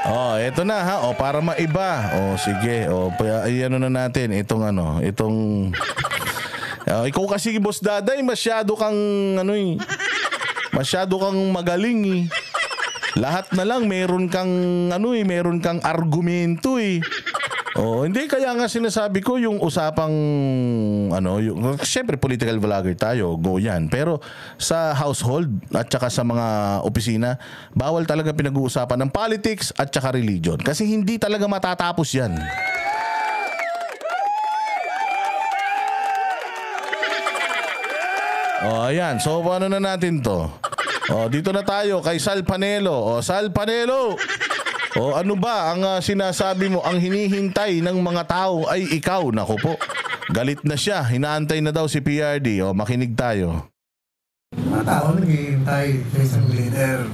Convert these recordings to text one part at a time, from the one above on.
Oh, eto na ha. Oh, para maiba. Oh, sige. Oh, ano na natin itong ikaw kasi Boss Daday, masyado kang masyado kang magaling eh. Lahat na lang meron kang argumento eh. Oh, hindi kaya nga sinasabi ko yung usapang syempre political vlogger tayo, go yan. Pero sa household at saka sa mga opisina, bawal talaga pinag-uusapan ng politics at saka religion kasi hindi talaga matatapos yan. Oh, ayan. So, paano na natin to? Oh, dito na tayo kay Sal Panelo. Oh, Sal Panelo! O ano ba ang sinasabi mo, ang hinihintay ng mga tao ay ikaw? Naku po, galit na siya, hinaantay na daw si PRD. O makinig tayo. Mga tao naghihintay sa isang leader.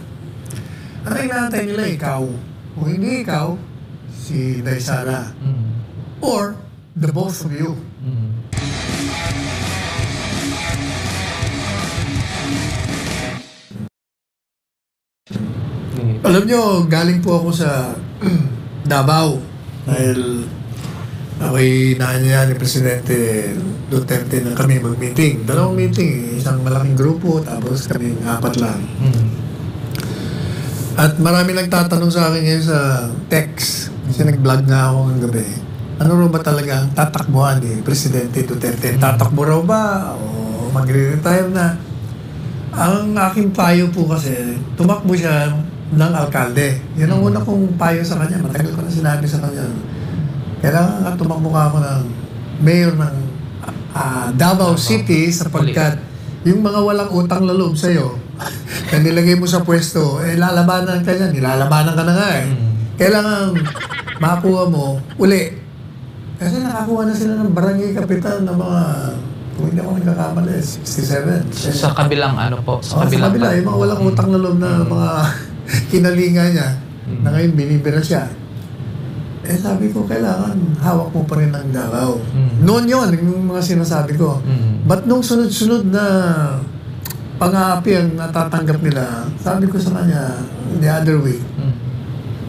Ang hinaantay nila ikaw. Kung hindi ikaw, si Daisara. Or the both of you. Alam nyo, galing po ako sa Davao dahil ako'y naanya ni Presidente Duterte na kami mag-meeting. Dalawang meeting, isang malaking grupo, tapos kami 4 lang. At marami nagtatanong sa akin ngayon sa text, kasi nag-vlog nga ako ng gabi. Ano raw ba talaga ang tatakbuhan ni Presidente Duterte? Tatakbo raw ba o magre-retire na? Ang aking payo po kasi, tumakbo siya ng alkalde. Yan ang una kong payo sa kanya. Matagal ko na sinabi sa kanya. Kailangan tumakbo ka ako ng mayor ng Davao City sapagkat yung mga walang utang na loob sa'yo na nilagay mo sa pwesto, lalabanan ka niya. Nilalabanan ka na nga eh. Kailangan makuha mo uli. Kasi nakakuha na sila ng barangay kapitan ng mga, kung hindi ako nagkakamali, 67. Sa kabilang sa kabila, yung mga walang utang na loob na mga kinalinga niya na ngayon binibira siya. Sabi ko, kailangan hawak mo pa rin ang Davao. Noon yun, yung mga sinasabi ko. But nung sunod-sunod na pang-aapi ang natatanggap nila, sabi ko sa kanya, the other way,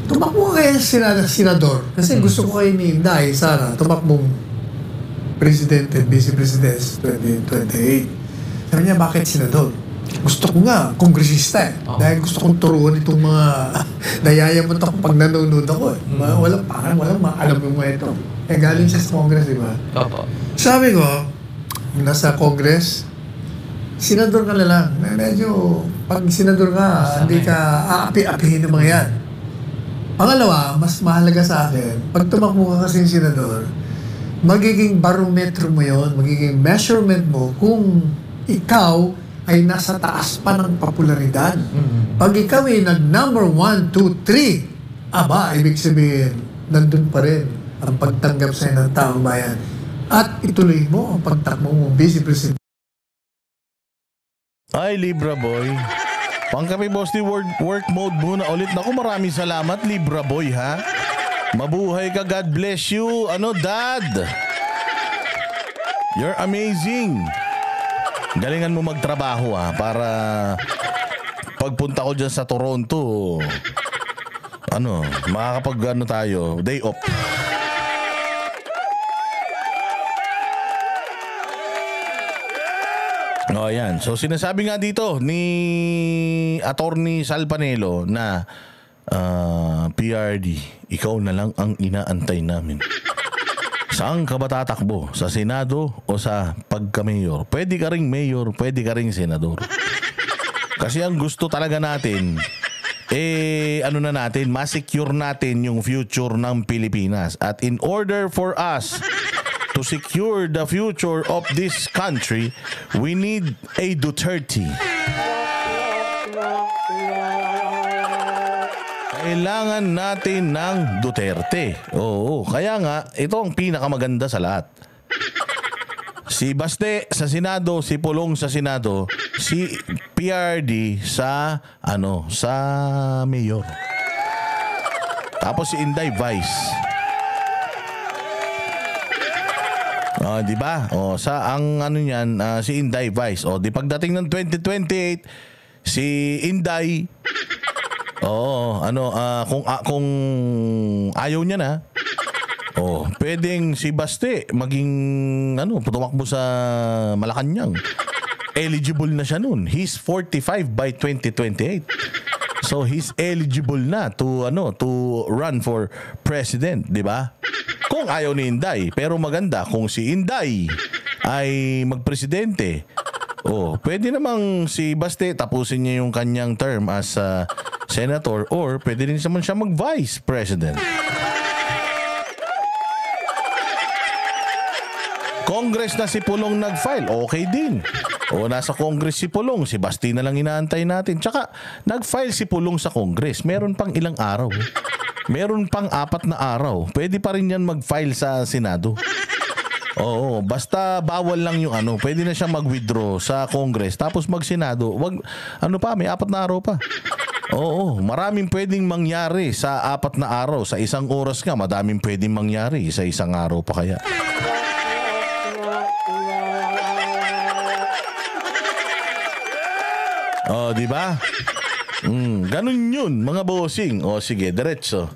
tumakbo ka kaya senador. Kasi gusto ko kayo ni Inday, Sara, tumakbong Presidente, Vice President 2028. Sabi niya, bakit senador? Gusto ko nga, kongresista eh. Dahil gusto kong turuan itong mga nayayamot ako pag nanonood ako eh. Walang alam mo ito. Galing siya sa Congress, di ba? Sabi ko, nasa Congress, senador ka na lang. Medyo, pag senador ka, hindi ka aapi-apihin ng mga yan. Pangalawa, mas mahalaga sa akin, pag tumakbo ka kasi senador, magiging barometro mo yon, magiging measurement mo kung ikaw ay nasa taas pa ng popularidad. Pag ikaw ay nag-number 1, 2, 3, aba, ibig sabihin, nandun pa rin ang pagtanggap sa'yo ng taong bayan. At ituloy mo ang pagtakbo mo, Vice President. Ay, Libra Boy. Pang kami, Boss, di work mode muna ulit. Naku, maraming salamat, Libra Boy, ha? Mabuhay ka, God bless you. Dad? You're amazing. Galingan mo magtrabaho para pagpunta ko dyan sa Toronto, makakapag tayo, day off. O yan. So sinasabi nga dito ni Attorney Sal Panelo na PRD, ikaw na lang ang inaantay namin. Saan ka ba tatakbo? Sa Senado o sa pagka-mayor? Pwede ka ring mayor, pwede ka ring senador. Kasi ang gusto talaga natin, ma-secure natin yung future ng Pilipinas. At in order for us to secure the future of this country, we need a Duterte. Kailangan natin ng Duterte. Oo, kaya nga, ito ang pinakamaganda sa lahat. Si Baste sa Senado, si Pulong sa Senado, si PRD sa mayor. Tapos si Inday Vice. Di ba? Si Inday Vice. Di pagdating ng 2028, si Inday Oo, kung ayaw niya na, pwedeng si Baste maging tumakbo sa Malacanang. Eligible na siya nun. He's 45 by 2028. So he's eligible na to run for president, 'di ba? Kung ayaw ni Inday, pero maganda kung si Inday ay magpresidente. Pwede namang si Baste tapusin niya yung kanyang term as senator, or pwede rin naman siya mag-vice president. Congress na si Pulong nag-file, okay din. Nasa Congress si Pulong, si Basti na lang inaantay natin. Tsaka, nag-file si Pulong sa Congress. Meron pang ilang araw. Meron pang 4 na araw. Pwede pa rin yan mag-file sa Senado. Oo, basta bawal lang yung pwede na siya mag-withdraw sa Congress tapos mag-Senado. May 4 na araw pa. Oo, maraming pwedeng mangyari sa 4 na araw. Sa isang oras nga, madaming pwedeng mangyari sa isang araw pa kaya. Di ba? Ganun yun, mga bossing. Sige, diretso.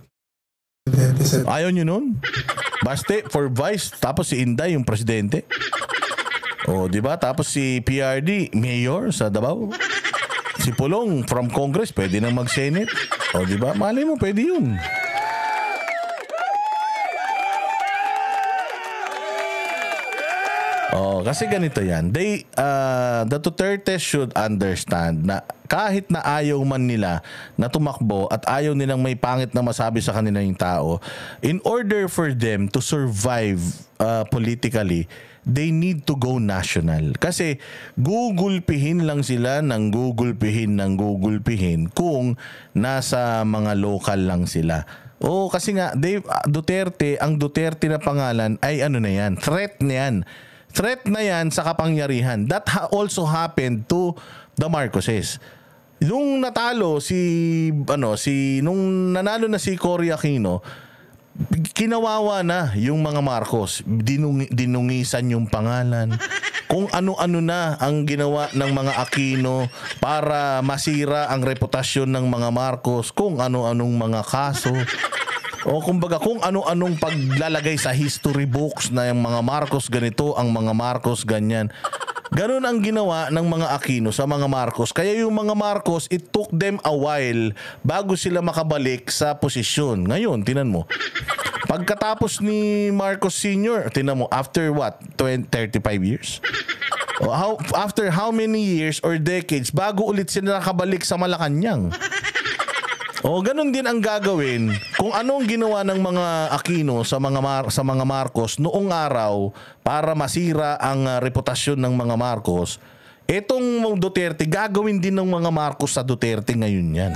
Ayaw nyo nun? Baste for vice, tapos si Inday yung presidente. Di ba? Tapos si PRD, mayor sa Davao. Si Pulong from Congress, pwede na mag-Senate. Di ba? Malay mo, pwede yun. Kasi ganito yan. The Duterte should understand na kahit na ayaw man nila na tumakbo at ayaw nilang may pangit na masabi sa kanila yung tao, in order for them to survive politically, they need to go national. Kasi gugulpihin lang sila ng gugulpihin kung nasa mga local lang sila. Kasi nga, ang Duterte na pangalan ay threat na yan. Threat na yan sa kapangyarihan. That also happened to the Marcoses. Nung natalo nung nanalo na si Cory Aquino, kinawawa na yung mga Marcos. Dinungisan yung pangalan. Kung ano-ano na ang ginawa ng mga Aquino para masira ang reputasyon ng mga Marcos, kung ano-anong mga kaso. Kumbaga kung ano-anong paglalagay sa history books na yung mga Marcos ganito, ang mga Marcos ganyan. Ganun ang ginawa ng mga Aquino sa mga Marcos. Kaya yung mga Marcos, it took them a while bago sila makabalik sa posisyon. Ngayon, tinan mo. Pagkatapos ni Marcos Sr., tinan mo, after what? 35 years? After how many years or decades bago ulit sila nakabalik sa Malacanang? Ganun din ang gagawin kung anong ginawa ng mga Aquino sa mga Marcos noong araw para masira ang reputasyon ng mga Marcos. Etong Duterte, gagawin din ng mga Marcos sa Duterte ngayon yan.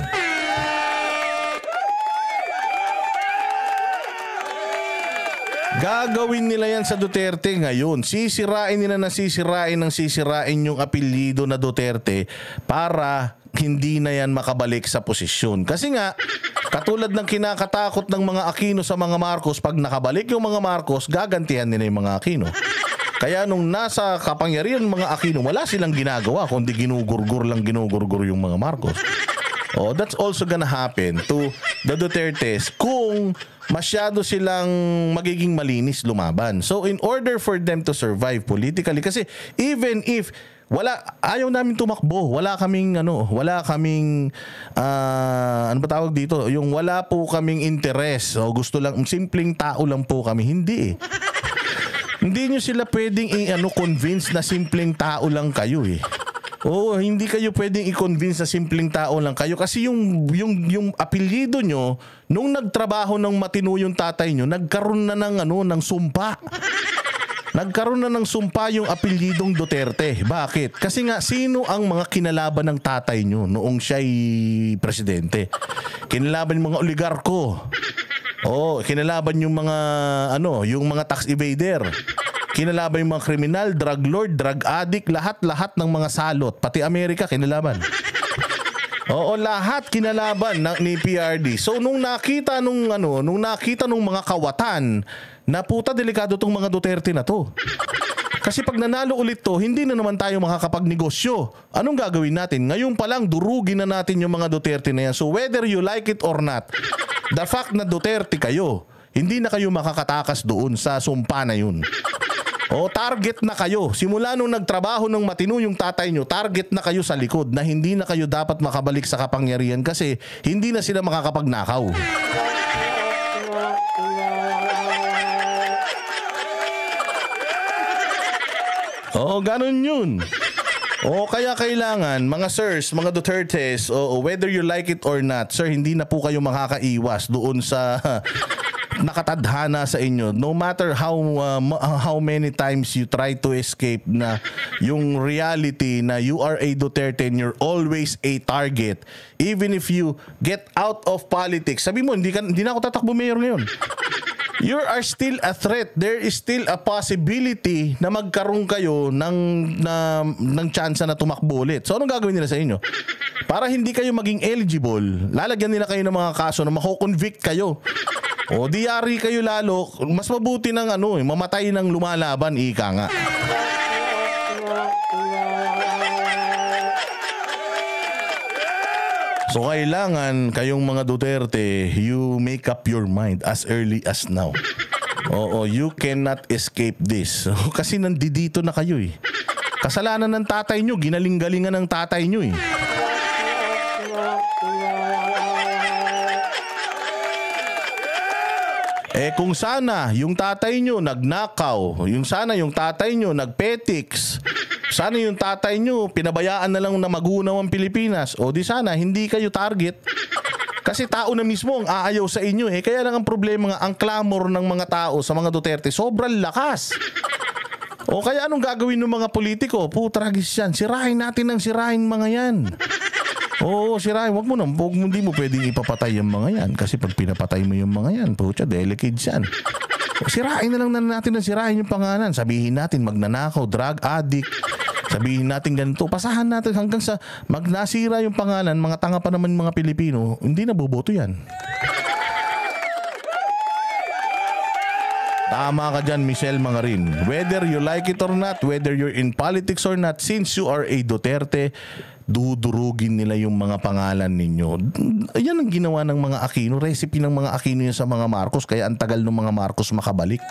Gagawin nila yan sa Duterte ngayon. Sisirain nila yung apelyido na Duterte para hindi na yan makabalik sa posisyon. Kasi nga, katulad ng kinakatakot ng mga Aquino sa mga Marcos, pag nakabalik yung mga Marcos, gagantihan nila yung mga Aquino. Kaya nung nasa kapangyarihan ng mga Aquino, wala silang ginagawa, kundi ginugurgur yung mga Marcos. That's also gonna happen to the Dutertes kung masyado silang magiging malinis lumaban. So in order for them to survive politically, kasi even if ayaw namin tumakbo, wala kaming yung wala po kaming interes, gusto lang, simpleng tao lang po kami, hindi hindi nyo sila pwedeng convince na simpleng tao lang kayo hindi kayo pwedeng i-convince na simpleng tao lang kayo kasi yung apelyido nyo nung nagtrabaho ng matino yung tatay nyo, nagkaroon na ng sumpa. Nagkaroon na ng sumpa yung apelyidong Duterte. Bakit? Kasi nga, sino ang mga kinalaban ng tatay nyo noong siya'y presidente? Kinalaban yung mga oligarko. Kinalaban yung mga yung mga tax evader. Kinalaban yung mga kriminal, drug lord, drug addict, lahat ng mga salot, pati Amerika kinalaban. Lahat kinalaban ni PRD. So nung nakita nung mga kawatan, na puta delikado tong mga Duterte na to. Kasi pag nanalo ulit to, hindi na naman tayo makakapagnegosyo. Anong gagawin natin? Ngayon pa lang, durugin na natin yung mga Duterte na yan. So whether you like it or not, the fact na Duterte kayo, hindi na kayo makakatakas doon sa sumpa na yun. O target na kayo. Simula nung nagtrabaho ng matino yung tatay nyo, target na kayo sa likod na hindi na kayo dapat makabalik sa kapangyarihan kasi hindi na sila makakapagnakaw. Oo, ganun yun. O kaya kailangan, mga sirs, mga Dutertes, o whether you like it or not, sir, hindi na po kayo makakaiwas doon sa nakatadhana sa inyo. No matter how many times you try to escape na yung reality na you are a Duterte and you're always a target. Even if you get out of politics, sabi mo, hindi na ako tatakbo mayor ngayon. You are still a threat. There is still a possibility na magkaroon kayo ng tsansa na tumakbo ulit. So anong gagawin nila sa inyo? Para hindi kayo maging eligible, lalagyan nila kayo ng mga kaso na mako-convict kayo. O diyari kayo lalo, mas mabuti ng mamatay ng lumalaban, ika nga. So kailangan kayong mga Duterte, you make up your mind as early as now. Oo, you cannot escape this. Kasi nandito na kayo eh. Kasalanan ng tatay nyo, ginaling-galingan ng tatay nyo eh. Kung sana yung tatay nyo nagnakaw, yung tatay nyo nagpetiks, sana yung tatay nyo pinabayaan na lang na magunaw ang Pilipinas, o di sana hindi kayo target. Kasi tao na mismo ang aayaw sa inyo eh. Kaya lang ang problema nga, ang clamor ng mga tao sa mga Duterte, sobrang lakas. O kaya anong gagawin ng mga politiko? Putragis yan. Sirahin natin ang sirahin mga yan. Oo, sirahin. Hindi mo pwedeng ipapatay yung mga yan. Kasi pag pinapatay mo yung mga yan, putya, delicate yan. Sirahin na lang natin ang sirahin yung pangalan. Sabihin natin magnanakaw, drug addict. Sabihin natin ganito. Pasahan natin hanggang sa magnasira yung pangalan. Mga tanga pa naman mga Pilipino. Hindi na boboto yan. Tama ka dyan, Michelle Mangarin. Whether you like it or not, whether you're in politics or not, since you are a Duterte, dudurugin nila yung mga pangalan ninyo. Yan ang ginawa ng mga Aquino. Recipe ng mga Aquino yun sa mga Marcos. Kaya ang tagal ng mga Marcos makabalik.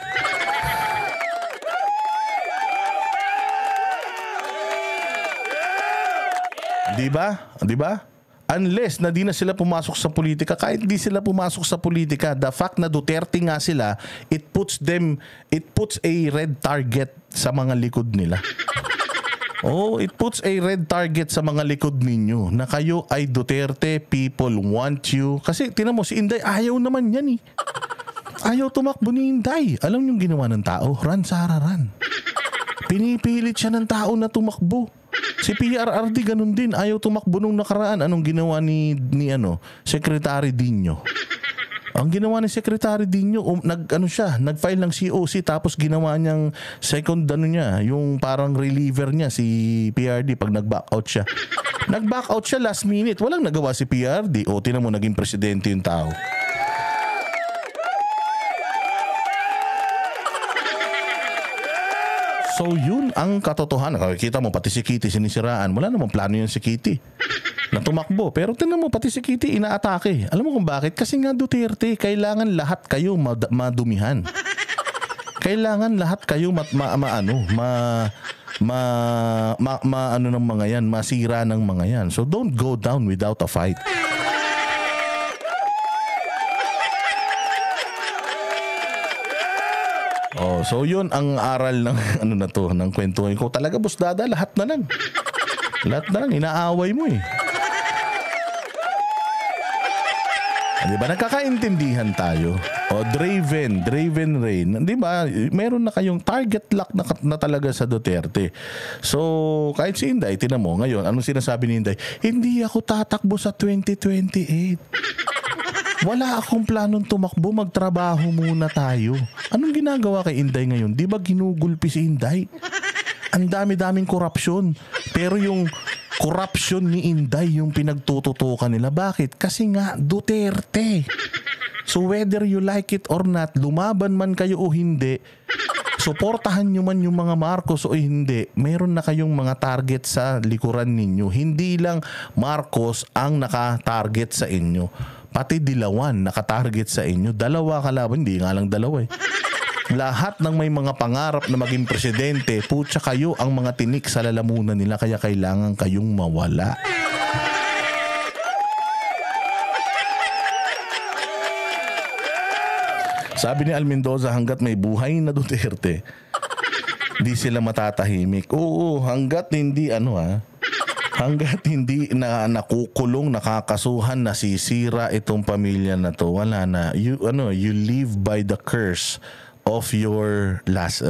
Diba? Unless na di na sila pumasok sa politika, kahit di sila pumasok sa politika, the fact na Duterte nga sila, it puts a red target sa mga likod nila. Oh, it puts a red target sa mga likod ninyo na kayo ay Duterte, people want you. Kasi tinan mo, si Inday, ayaw naman yan eh. Ayaw tumakbo ni Inday. Alam niyo yung ginawa ng tao? Run, Sara, run. Pinipilit siya ng tao na tumakbo. Si PRRD ganun din, ayaw tumakbo nung nakaraan. Anong ginawa ni Secretary Dino? Ang ginawa ni Secretary Dino, nag-file ng COC tapos ginawa niyang second yung parang reliever niya si PRD pag nag-back out siya. Nag-back out siya last minute, walang nagawa si PRD. O tinan mo, naging presidente yung tao. So yun ang katotohanan. Kita mo, pati si Kitty sinisiraan. Wala namang plano yun si Kitty na tumakbo. Pero tinan mo, pati si Kitty inaatake. Alam mo kung bakit? Kasi nga Duterte, kailangan lahat kayo madumihan. Kailangan lahat kayo ng mga yan, masira ng mga yan. So don't go down without a fight. Oh, so yun ang aral ng ng kwentuhan ko. Talaga, boss dada, lahat na lang. Lahat na lang, inaaway mo eh. Di ba? Nagkakaintindihan tayo. O, Draven Rain. Di ba? Meron na kayong target lock na talaga sa Duterte. So, kahit si Inday, tinan mo, ngayon, anong sinasabi ni Inday? Hindi ako tatakbo sa 2028. Wala akong planong tumakbo, magtrabaho muna tayo. Anong ginagawa kay Inday ngayon? Di ba ginugulpi si Inday? Ang dami-daming korupsyon. Pero yung korupsyon ni Inday yung pinagtututukan nila. Bakit? Kasi nga Duterte. So whether you like it or not, lumaban man kayo o hindi, suportahan nyo man yung mga Marcos o hindi, meron na kayong mga target sa likuran ninyo. Hindi lang Marcos ang naka-target sa inyo. Pati Dilawan naka-target sa inyo. Dalawa kalaban, hindi nga lang dalawa eh. Lahat ng may mga pangarap na maging presidente, putya kayo ang mga tinik sa lalamunan nila, kaya kailangan kayong mawala. Sabi ni Al Mendoza, hanggat may buhay na Duterte, di sila matatahimik. Oo, hanggat hindi hanggat hindi na nakukulong, nakakasuhan, nasisira itong pamilya na to, wala na. You live by the curse of your last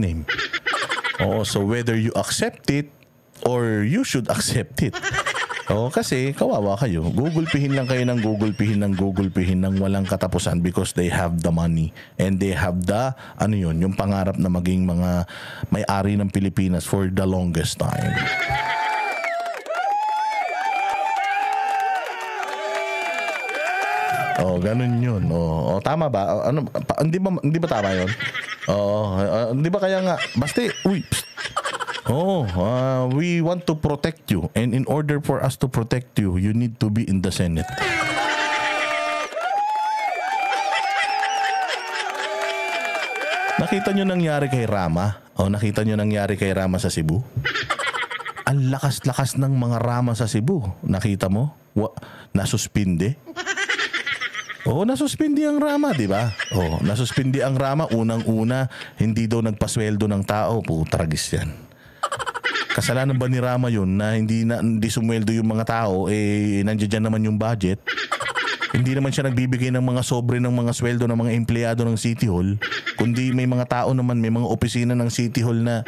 name. Oo, so whether you accept it or you should accept it. Oo, kasi kawawa kayo. Gugulpihin lang kayo ng gugulpihin ng walang katapusan because they have the money and they have the yung pangarap na maging mga may-ari ng Pilipinas for the longest time. Oh, ganun yun. Oh, tama ba? Hindi ba tama yun? Hindi ba kaya nga basta we want to protect you, and in order for us to protect you, you need to be in the Senate. Nakita nyo nangyari kay Rama? Nakita nyo nangyari kay Rama sa Cebu? Ang lakas-lakas ng mga Rama sa Cebu. Nakita mo? Nasuspinde? Nasuspindi ang Rama, di ba? Nasuspindi ang Rama. Unang-una, hindi daw nagpasweldo ng tao. Tragis yan. Kasalanan ba ni Rama yun na hindi sumweldo yung mga tao, nandiyan dyan naman yung budget? Hindi naman siya nagbibigay ng mga sobre ng mga sweldo ng mga empleyado ng City Hall, kundi may mga tao naman, may mga opisina ng City Hall na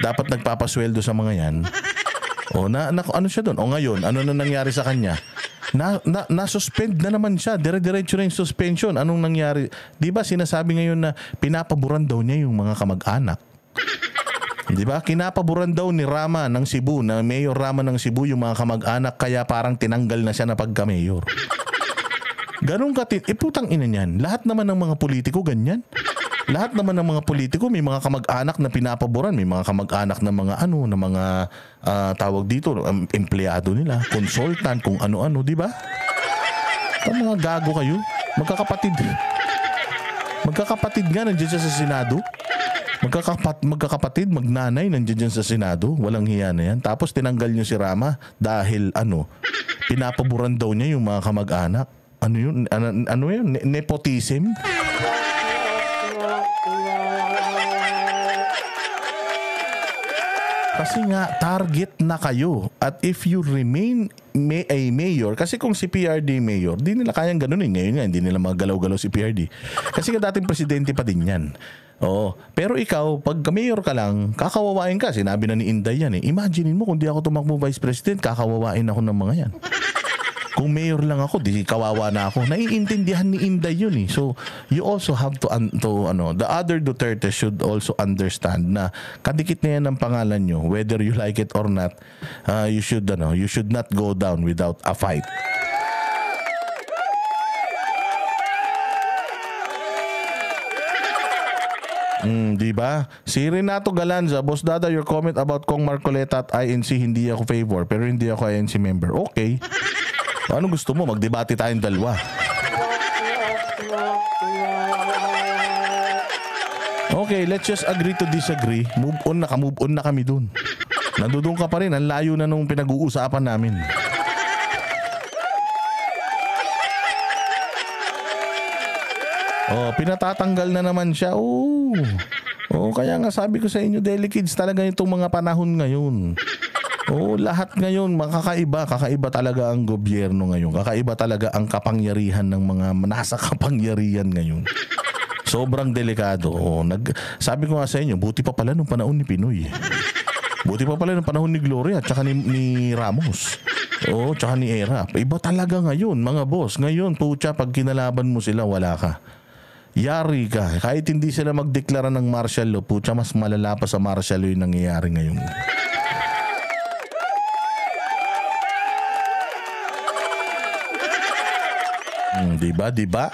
dapat nagpapasweldo sa mga yan. Ano siya doon? Ngayon, ano na nangyari sa kanya? Na-suspend na naman siya. Dire-diretso na yung suspension. Anong nangyari? Di ba sinasabi ngayon na pinapaboran daw niya yung mga kamag-anak? Di ba? Kinapaboran daw ni Rama ng Cebu, na Mayor Rama ng Cebu, yung mga kamag-anak, kaya parang tinanggal na siya na pagka-mayor. Ganun putang ina niyan. Lahat naman ng mga politiko ganyan. Lahat naman ng mga politiko may mga kamag-anak na pinapaboran, may mga kamag-anak na mga tawag dito, empleyado nila, consultant, kung ano-ano, di ba? Mga gago kayo. Magkakapatid nga nandiyan siya sa Senado. Magkakapatid, magnanay nandiyan sa Senado. Walang hiya na yan. Tapos tinanggal niyo si Rama dahil pinapaboran daw niya yung mga kamag-anak. Ano yun? Ano yun? Nepotism? Kasi nga, target na kayo. At if you remain a mayor, kasi kung si PRD mayor, di nila kayang ganunin. Ngayon nga, hindi nila magalaw-galaw si PRD. Kasi nga dating presidente pa din yan. Pero ikaw, pag mayor ka lang, kakawawain ka. Sinabi na ni Inday yan eh. Imaginein mo kung di ako tumakbo vice president, kakawawain ako ng mga yan. Kung mayor lang ako, di kawawa na ako. Naiintindihan ni Inday yun eh. So, you also have to the other Duterte should also understand na kadikit na yan ang pangalan nyo, whether you like it or not, you should not go down without a fight. Diba? Si Renato Galanza, Boss Dada, your comment about Kong Marcoleta at INC, hindi ako favor, pero hindi ako INC member. Okay. Ano gusto mo? Magdebate tayong dalawa. Okay, let's just agree to disagree. Move on na kami dun. Nandudun ka pa rin. Ang layo na nung pinag-uusapan namin. Pinatatanggal na naman siya. Kaya nga sabi ko sa inyo, delikids talaga itong mga panahon ngayon. Lahat ngayon kakaiba talaga ang gobyerno ngayon. Kakaiba talaga ang kapangyarihan ng mga nasa kapangyarihan ngayon. Sobrang delikado. Sabi ko nga sa inyo, buti pa pala nung panahon ni Pinoy. Buti pa pala nung panahon ni Gloria at saka ni Ramos. Tsaka ni Era. Iba talaga ngayon, mga boss. Ngayon, putya, pag kinalaban mo sila, wala ka. Yari ka. Kahit hindi sila magdeklara ng martial law, putya, mas malala pa sa martial law yung nangyayari ngayon. Diba?